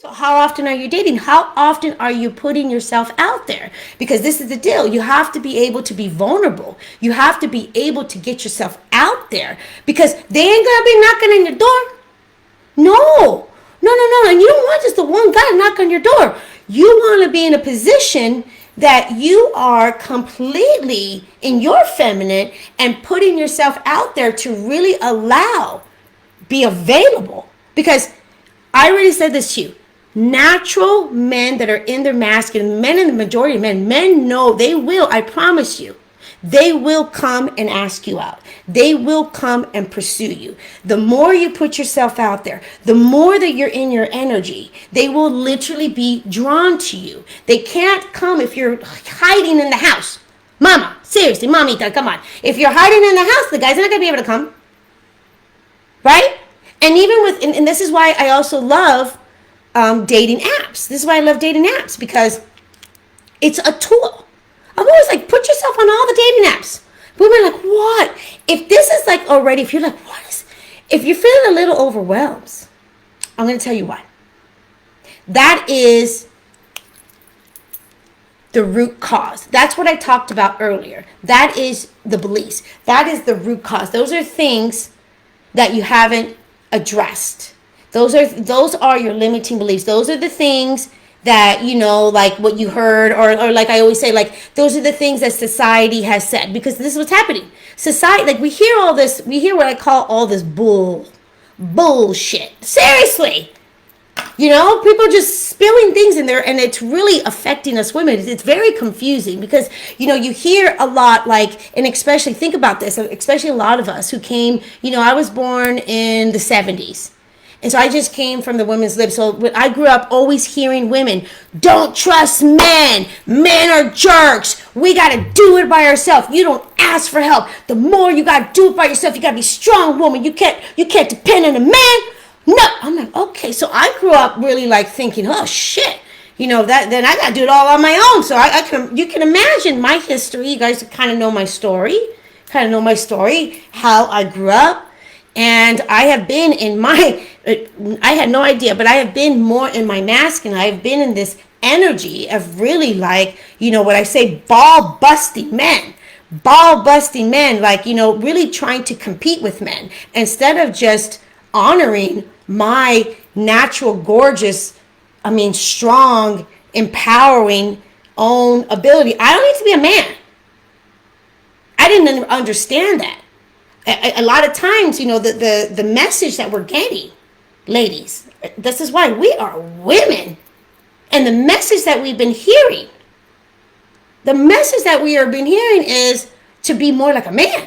So how often are you dating? How often are you putting yourself out there? Because this is the deal. You have to be able to be vulnerable. You have to be able to get yourself out there because they ain't going to be knocking on your door. No. No, no, no. And you don't want just the one guy to knock on your door. You want to be in a position that you are completely in your feminine and putting yourself out there to really be available. Because I already said this to you. Natural men that are in their masculine, men in the majority of men know they will, I promise you, they will come and ask you out. They will come and pursue you. The more you put yourself out there, the more that you're in your energy, they will literally be drawn to you. They can't come if you're hiding in the house. Mama, seriously, mamita, come on. If you're hiding in the house, the guy's not going to be able to come. Right? And even with, and this is why I also love dating apps. This is why I love dating apps, because it's a tool. I'm always like, put yourself on all the dating apps. Women are like, what? If this is like already, if you're like, if you're feeling a little overwhelmed, I'm going to tell you why. That is the root cause. That's what I talked about earlier. That is the beliefs. That is the root cause. Those are things that you haven't addressed. Those are your limiting beliefs. Those are the things that, like what you heard, or like I always say, like, those are the things that society has said, because this is what's happening. Society, like, we hear all this, we hear what I call all this bullshit. Seriously. People just spilling things in there, and it's really affecting us women. It's very confusing because, you hear a lot, like, and especially, think about this, especially a lot of us who came, I was born in the 70s. And so I just came from the women's lib. So I grew up always hearing women, don't trust men. Men are jerks. We got to do it by ourselves. You don't ask for help. The more you got to do it by yourself, you got to be a strong woman. You can't depend on a man. No. I'm like, okay. So I grew up really like thinking, oh shit. Then I got to do it all on my own. So you can imagine my history. You guys kind of know my story. How I grew up. And I have been I had no idea, but I have been more in my masculine. I've been in this energy of really like, what I say, ball busting men, like, really trying to compete with men instead of just honoring my natural, gorgeous, strong, empowering own ability. I don't need to be a man. I didn't understand that. A lot of times, the message that we're getting, ladies, this is why we are women. And the message that we've been hearing, is to be more like a man.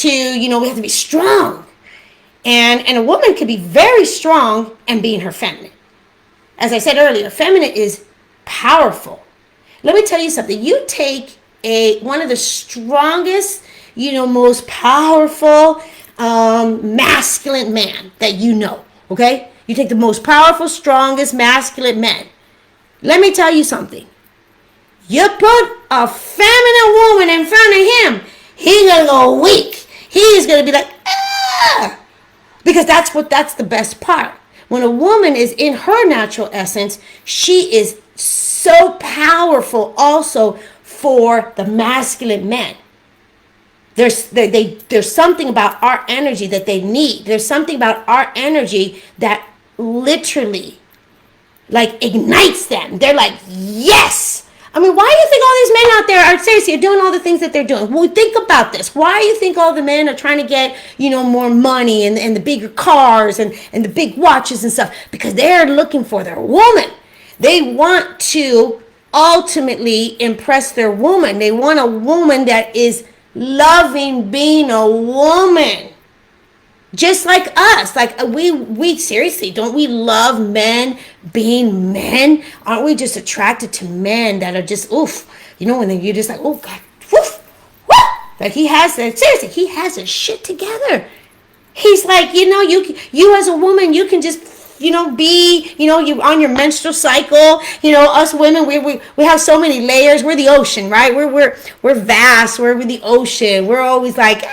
We have to be strong. And a woman can be very strong and be in her feminine. As I said earlier, feminine is powerful. Let me tell you something. You take one of the strongest, most powerful masculine man that okay? You take the most powerful, strongest masculine man. Let me tell you something. You put a feminine woman in front of him, he's going to go weak. He's going to be like, ah! Because that's the best part. When a woman is in her natural essence, she is so powerful also for the masculine men. There's something about our energy that they need. There's something about our energy that literally like ignites them. They're like, yes. Why do you think all these men out there are seriously doing all the things that they're doing? Well, think about this. Why do you think all the men are trying to get, more money and the bigger cars and the big watches and stuff? Because they're looking for their woman. They want to ultimately impress their woman. They want a woman that is loving being a woman, just like us. Like we seriously, don't we love men being men? Aren't we just attracted to men that are just oof, and then you're just like, oh God, woof, woof. Like he has his shit together. He's like, you as a woman, you can just be, you on your menstrual cycle, us women, we have so many layers. We're the ocean, right? We're vast. We're the ocean. We're always like,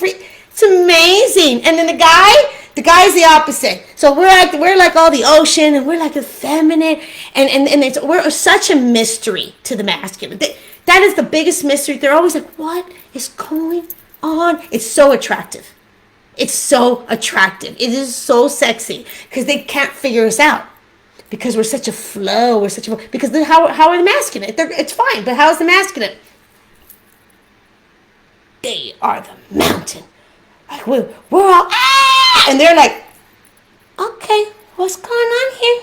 free. It's amazing. And then the guy, The guy's the opposite. So we're like all the ocean, and we're like effeminate, and we're such a mystery to the masculine. That is the biggest mystery. They're always like, what is going on? It's so attractive. It's so attractive. It is so sexy because they can't figure us out. Because we're such a flow. Because how are the masculine? It's fine, but how's the masculine? They are the mountain. Like we're all and they're like, okay, what's going on here?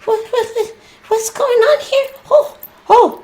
What's going on here? Oh,